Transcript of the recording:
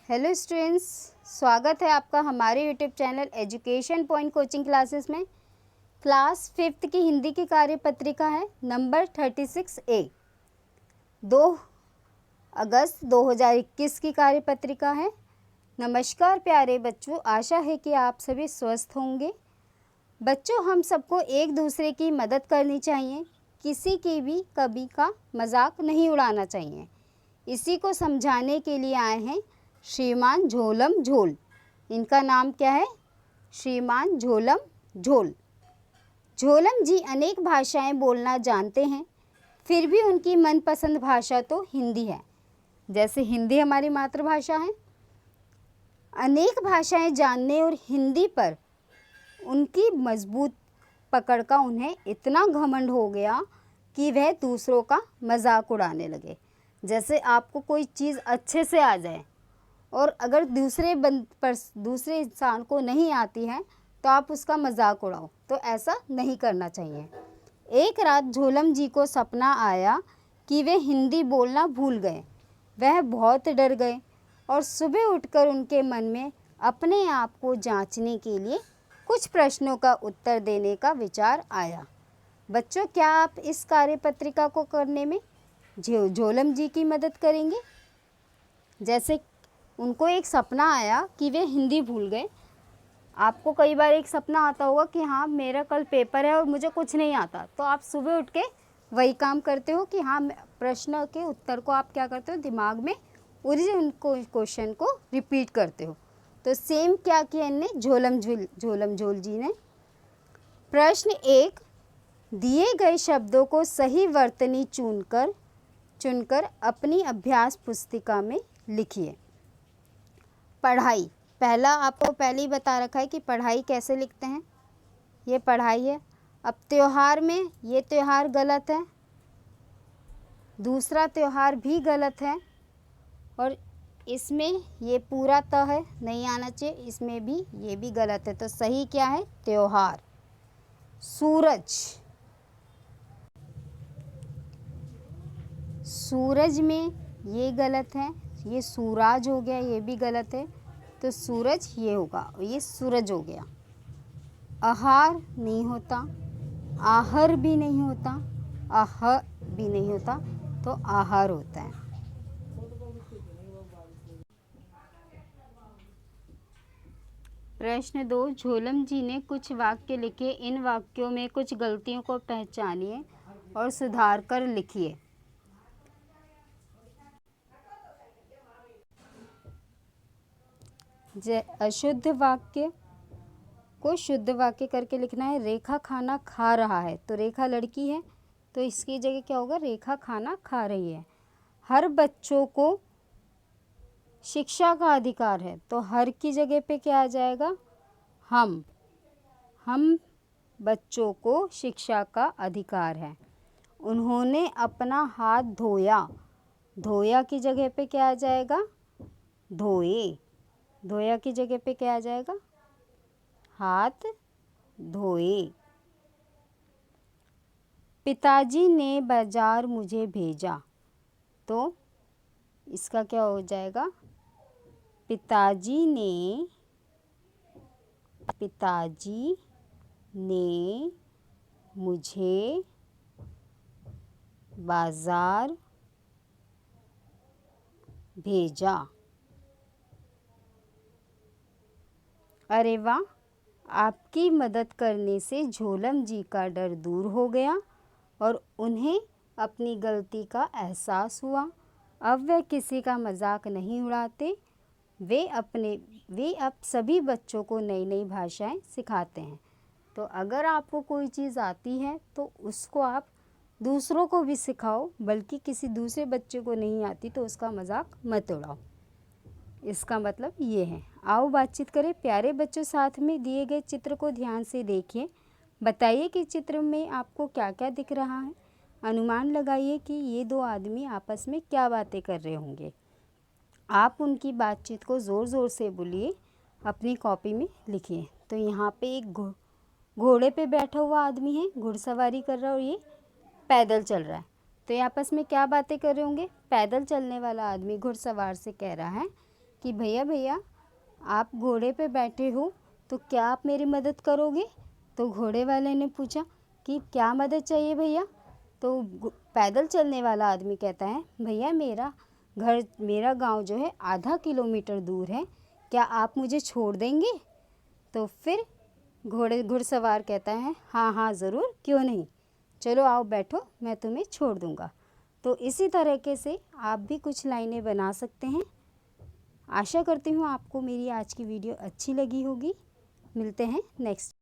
Hello students, स्वागत है आपका हमारे YouTube channel education point coaching classes में। क्लास 5th की हिंदी की कार्यपत्रिका है नंबर 36A। 2 अगस्त 2021 की कार्यपत्रिका है। नमस्कार प्यारे बच्चों, आशा है कि आप सभी स्वस्थ होंगे। बच्चों, हम सबको एक दूसरे की मदद करनी चाहिए, किसी की भी कभी का मजाक नहीं उड़ाना चाहिए। इसी को समझाने के लिए आए हैं श्रीमान झोलम झोल। इनका नाम क्या है? श्रीमान झोलम झोल। झोलम जी अनेक भाषाएं बोलना जानते हैं, फिर भी उनकी मनपसंद भाषा तो हिंदी है। जैसे हिंदी हमारी मातृभाषा है, अनेक भाषाएं जानने और हिंदी पर उनकी मजबूत पकड़ का उन्हें इतना घमंड हो गया कि वह दूसरों का मजाक उड़ाने लगे। जैसे आपको कोई चीज़ अच्छे से आ जाए और अगर दूसरे इंसान को नहीं आती है तो आप उसका मजाक उड़ाओ, तो ऐसा नहीं करना चाहिए। एक रात झोलम जी को सपना आया कि वे हिंदी बोलना भूल गए। वह बहुत डर गए और सुबह उठकर उनके मन में अपने आप को जांचने के लिए कुछ प्रश्नों का उत्तर देने का विचार आया। बच्चों, क्या आप इस कार्यपत्रिका को करने में झोलम जी की मदद करेंगे? जैसे उनको एक सपना आया कि वे हिंदी भूल गए। आपको कई बार एक सपना आता होगा कि हाँ, मेरा कल पेपर है और मुझे कुछ नहीं आता, तो आप सुबह उठ के वही काम करते हो कि हाँ, प्रश्न के उत्तर को आप क्या करते हो, दिमाग में ओरिजिनल क्वेश्चन को रिपीट करते हो। तो सेम क्या किया इनने, झोलम झोल जी ने। प्रश्न 1, दिए गए शब्दों को सही वर्तनी चुनकर अपनी अभ्यास पुस्तिका में लिखिए। पढ़ाई, पहला आपको पहले ही बता रखा है कि पढ़ाई कैसे लिखते हैं। ये पढ़ाई है। अब त्योहार में ये त्योहार गलत है, दूसरा त्योहार भी गलत है, और इसमें ये पूरा त है, नहीं आना चाहिए, इसमें भी ये भी गलत है। तो सही क्या है? त्योहार। सूरज में ये गलत है, ये सूरज हो गया, ये भी गलत है, तो सूरज ये होगा, ये सूरज हो गया। आहार नहीं होता, आहर भी नहीं होता, आह भी नहीं होता, तो आहार होता है। प्रश्न 2, झोलम जी ने कुछ वाक्य लिखे। इन वाक्यों में कुछ गलतियों को पहचानिए और सुधार कर लिखिए। अशुद्ध वाक्य को शुद्ध वाक्य करके लिखना है। रेखा खाना खा रहा है, तो रेखा लड़की है, तो इसकी जगह क्या होगा? रेखा खाना खा रही है। हर बच्चों को शिक्षा का अधिकार है, तो हर की जगह पे क्या आ जाएगा? हम बच्चों को शिक्षा का अधिकार है। उन्होंने अपना हाथ धोया, धोया की जगह पे क्या आ जाएगा? धोए। धोया की जगह पे क्या आ जाएगा? हाथ धोए। पिताजी ने बाजार मुझे भेजा, तो इसका क्या हो जाएगा? पिताजी ने मुझे बाजार भेजा। अरे वाह, आपकी मदद करने से झोलम जी का डर दूर हो गया और उन्हें अपनी गलती का एहसास हुआ। अब वे किसी का मजाक नहीं उड़ाते। वे अब सभी बच्चों को नई नई भाषाएं सिखाते हैं। तो अगर आपको कोई चीज़ आती है तो उसको आप दूसरों को भी सिखाओ, बल्कि किसी दूसरे बच्चे को नहीं आती तो उसका मजाक मत उड़ाओ। इसका मतलब ये है। आओ बातचीत करें। प्यारे बच्चों, साथ में दिए गए चित्र को ध्यान से देखिए। बताइए कि चित्र में आपको क्या क्या दिख रहा है। अनुमान लगाइए कि ये दो आदमी आपस में क्या बातें कर रहे होंगे। आप उनकी बातचीत को ज़ोर ज़ोर से बोलिए, अपनी कॉपी में लिखिए। तो यहाँ पे एक घोड़े पे बैठा हुआ आदमी है, घुड़सवारी कर रहा है, और ये पैदल चल रहा है। तो ये आपस में क्या बातें कर रहे होंगे? पैदल चलने वाला आदमी घुड़सवार से कह रहा है कि भैया भैया आप घोड़े पे बैठे हो तो क्या आप मेरी मदद करोगे। तो घोड़े वाले ने पूछा कि क्या मदद चाहिए भैया। तो पैदल चलने वाला आदमी कहता है भैया मेरा गांव जो है आधा किलोमीटर दूर है, क्या आप मुझे छोड़ देंगे। तो फिर घुड़सवार कहता है हाँ हाँ ज़रूर, क्यों नहीं, चलो आओ बैठो, मैं तुम्हें छोड़ दूँगा। तो इसी तरीके से आप भी कुछ लाइनें बना सकते हैं। आशा करती हूँ आपको मेरी आज की वीडियो अच्छी लगी होगी। मिलते हैं नेक्स्ट।